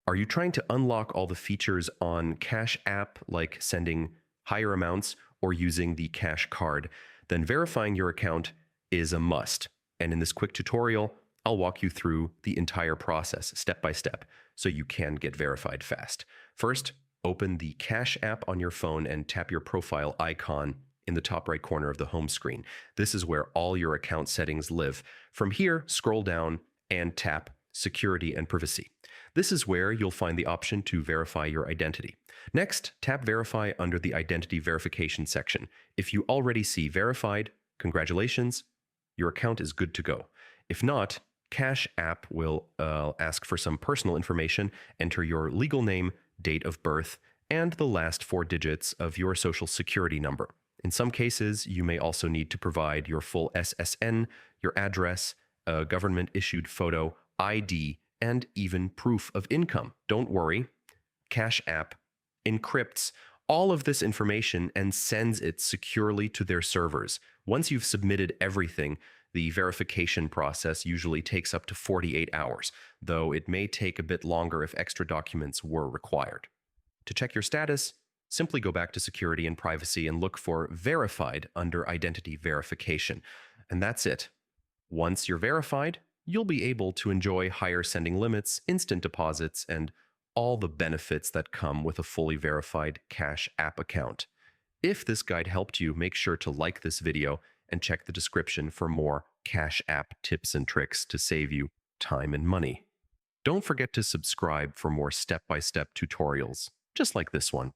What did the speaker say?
Are you trying to unlock all the features on Cash App, like sending higher amounts or using the Cash Card? Then verifying your account is a must. And in this quick tutorial, I'll walk you through the entire process step by step so you can get verified fast. First, open the Cash App on your phone and tap your profile icon in the top right corner of the home screen. This is where all your account settings live. From here, scroll down and tap Security and Privacy. This is where you'll find the option to verify your identity. Next, tap Verify under the Identity Verification section. If you already see Verified, congratulations, your account is good to go. If not, Cash App will ask for some personal information. Enter your legal name, date of birth, and the last four digits of your social security number. In some cases, you may also need to provide your full SSN, your address, a government-issued photo, ID, and even proof of income. Don't worry, Cash App encrypts all of this information and sends it securely to their servers. Once you've submitted everything, the verification process usually takes up to 48 hours, though it may take a bit longer if extra documents were required. To check your status, simply go back to Security and Privacy and look for Verified under Identity Verification. And that's it. Once you're verified, you'll be able to enjoy higher sending limits, instant deposits, and all the benefits that come with a fully verified Cash App account. If this guide helped you, make sure to like this video and check the description for more Cash App tips and tricks to save you time and money. Don't forget to subscribe for more step-by-step tutorials, just like this one.